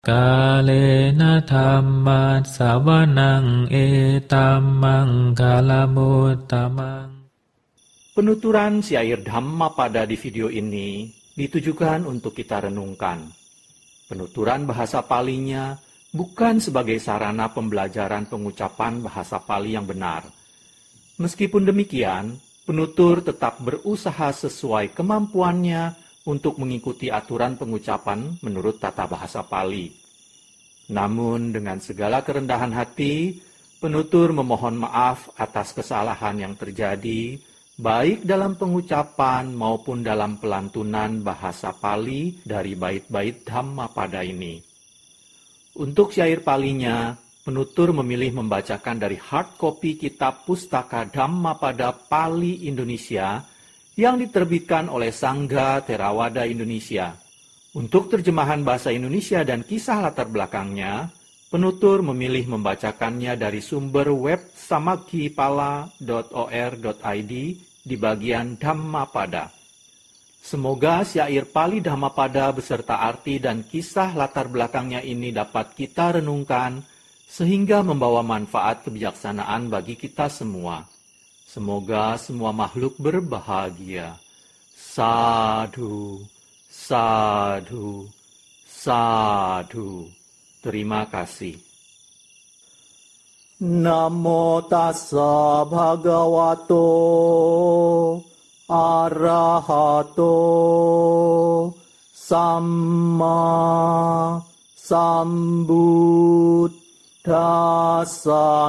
Kalena dhamma sawanang etamang kalamutamang. Penuturan syair Dhammapada di video ini ditujukan untuk kita renungkan. Penuturan bahasa Palinya bukan sebagai sarana pembelajaran pengucapan bahasa Pali yang benar. Meskipun demikian, penutur tetap berusaha sesuai kemampuannya untuk mengikuti aturan pengucapan menurut tata bahasa Pali. Namun dengan segala kerendahan hati, penutur memohon maaf atas kesalahan yang terjadi, baik dalam pengucapan maupun dalam pelantunan bahasa Pali dari bait-bait Dhammapada ini. Untuk syair Palinya, penutur memilih membacakan dari hard copy kitab Pustaka Dhammapada Pali Indonesia yang diterbitkan oleh Sangga Theravada Indonesia. Untuk terjemahan bahasa Indonesia dan kisah latar belakangnya, penutur memilih membacakannya dari sumber web samaggipala.or.id di bagian Dhammapada. Semoga syair Pali Dhammapada beserta arti dan kisah latar belakangnya ini dapat kita renungkan sehingga membawa manfaat kebijaksanaan bagi kita semua. Semoga semua makhluk berbahagia. Sadhu, sadhu, sadhu. Terima kasih. Namo tassa bhagavato arahato samma sambuddhassa.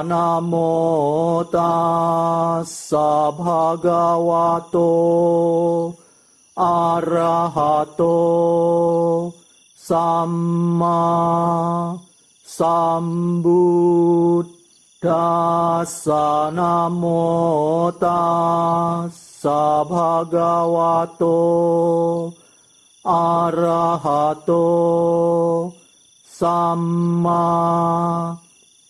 Namo tassa bhagavato arahato samma sambuddhassa. Namo tassa bhagavato arahato samma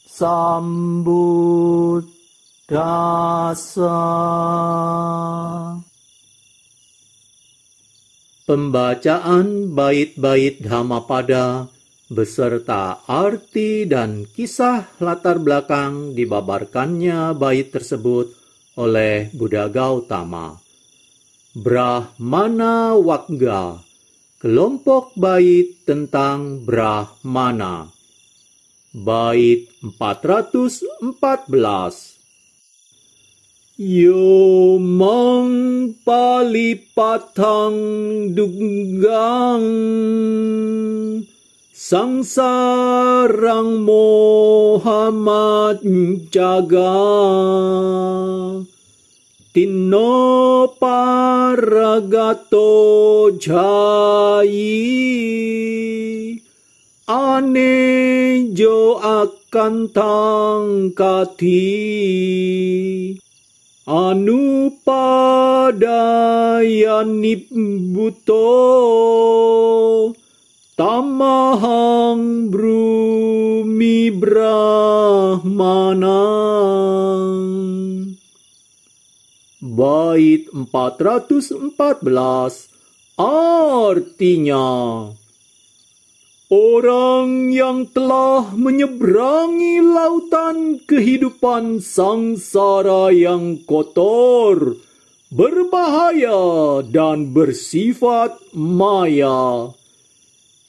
sambuddhassa. Pembacaan bait-bait Dhammapada beserta arti dan kisah latar belakang dibabarkannya bait tersebut oleh Buddha Gautama. Brahmana Wagga, kelompok bait tentang Brahmana. Bait 414. Yo mang palipatang duggang sangsarang Muhammad jaga tinno paragato jai ane jo akan tangkati anu padaya nibbuto tamahang brumi brahmana. Bait 414 artinya, orang yang telah menyeberangi lautan kehidupan sangsara yang kotor, berbahaya dan bersifat maya,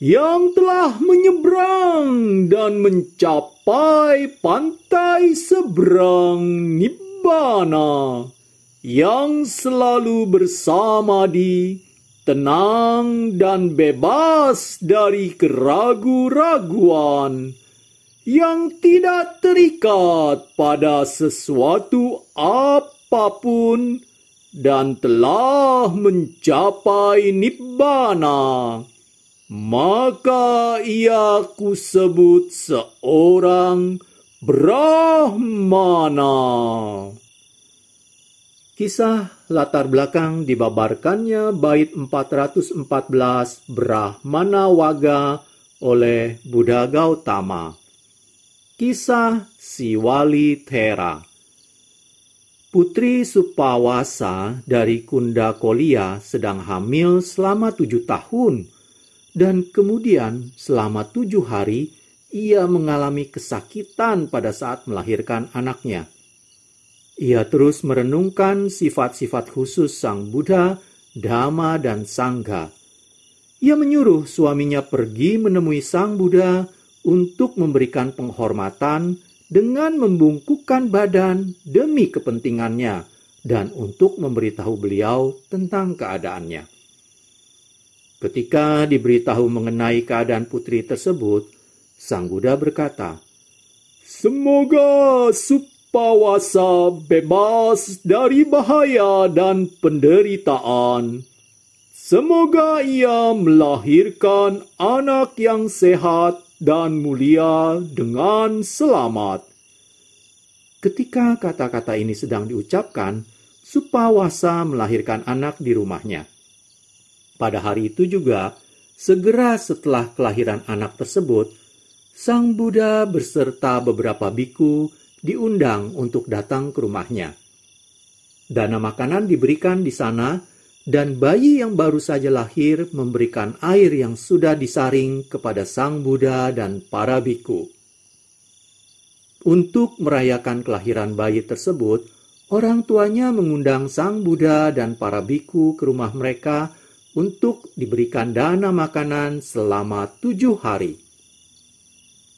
yang telah menyeberang dan mencapai pantai seberang Nibbana, yang selalu bersamadi, tenang dan bebas dari keraguan-raguan, yang tidak terikat pada sesuatu apapun dan telah mencapai Nibbana, maka ia kusebut seorang Brahmana. Kisah latar belakang dibabarkannya bait 414 Brahmana Wagga oleh Buddha Gautama. Kisah si Wali Thera. Putri Supawasa dari Kunda Kolia sedang hamil selama 7 tahun. dan kemudian selama 7 hari ia mengalami kesakitan pada saat melahirkan anaknya. Ia terus merenungkan sifat-sifat khusus Sang Buddha, Dhamma, dan Sangha. Ia menyuruh suaminya pergi menemui Sang Buddha untuk memberikan penghormatan dengan membungkukkan badan demi kepentingannya dan untuk memberitahu beliau tentang keadaannya. Ketika diberitahu mengenai keadaan putri tersebut, Sang Buddha berkata, "Semoga Supawasa bebas dari bahaya dan penderitaan. Semoga ia melahirkan anak yang sehat dan mulia dengan selamat." Ketika kata-kata ini sedang diucapkan, Supawasa melahirkan anak di rumahnya. Pada hari itu juga, segera setelah kelahiran anak tersebut, Sang Buddha beserta beberapa biku diundang untuk datang ke rumahnya. Dana makanan diberikan di sana, dan bayi yang baru saja lahir memberikan air yang sudah disaring kepada Sang Buddha dan para biku. Untuk merayakan kelahiran bayi tersebut, orang tuanya mengundang Sang Buddha dan para biku ke rumah mereka untuk diberikan dana makanan selama 7 hari.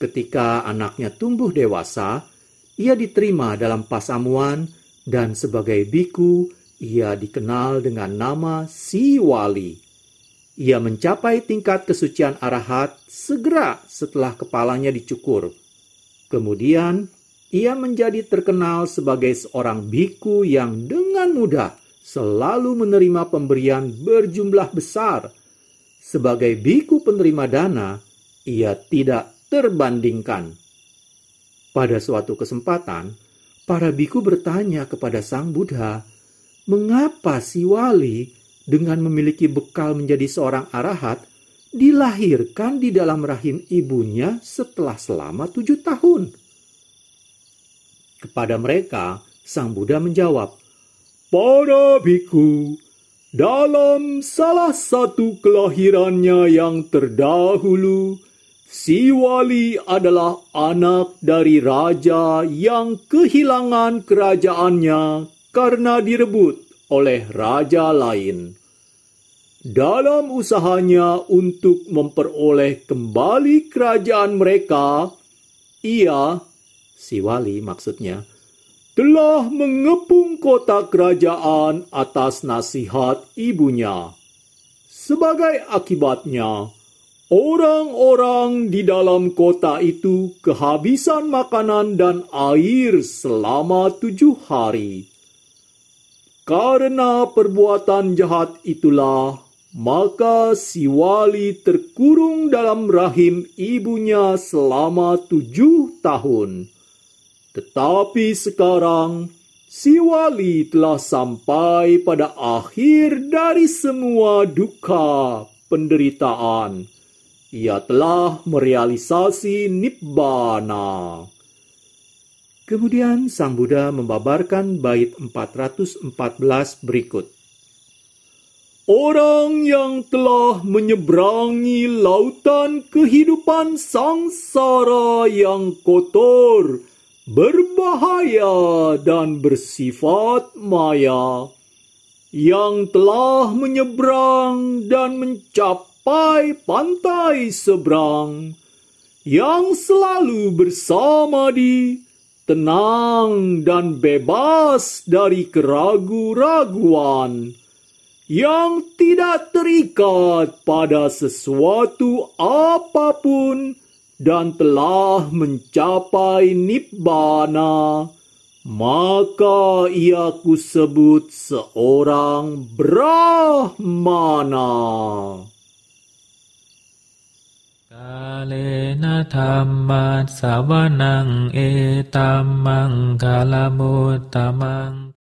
Ketika anaknya tumbuh dewasa, ia diterima dalam pasamuan dan sebagai biku, ia dikenal dengan nama Siwali. Ia mencapai tingkat kesucian arahat segera setelah kepalanya dicukur. Kemudian, ia menjadi terkenal sebagai seorang biku yang dengan mudah selalu menerima pemberian berjumlah besar. Sebagai biku penerima dana, ia tidak terbandingkan. Pada suatu kesempatan, para biku bertanya kepada Sang Buddha, mengapa Siwali dengan memiliki bekal menjadi seorang arahat dilahirkan di dalam rahim ibunya setelah selama 7 tahun? Kepada mereka, Sang Buddha menjawab, "Para biku, dalam salah satu kelahirannya yang terdahulu, Siwali adalah anak dari raja yang kehilangan kerajaannya karena direbut oleh raja lain. Dalam usahanya untuk memperoleh kembali kerajaan mereka, ia," Siwali maksudnya, "telah mengepung kota kerajaan atas nasihat ibunya. Sebagai akibatnya, orang-orang di dalam kota itu kehabisan makanan dan air selama 7 hari. Karena perbuatan jahat itulah, maka Siwali terkurung dalam rahim ibunya selama 7 tahun. Tetapi sekarang, Siwali telah sampai pada akhir dari semua duka, penderitaan. Ia telah merealisasi Nibbana." Kemudian Sang Buddha membabarkan bait 414 berikut. "Orang yang telah menyeberangi lautan kehidupan sangsara yang kotor, berbahaya dan bersifat maya, yang telah menyeberang dan mencapai pantai seberang, yang selalu bersama tenang dan bebas dari keraguan-raguan, yang tidak terikat pada sesuatu apapun dan telah mencapai Nibbana, maka ia kusebut seorang Brahmana." Kalena dhamma savanang etammang kalamutamang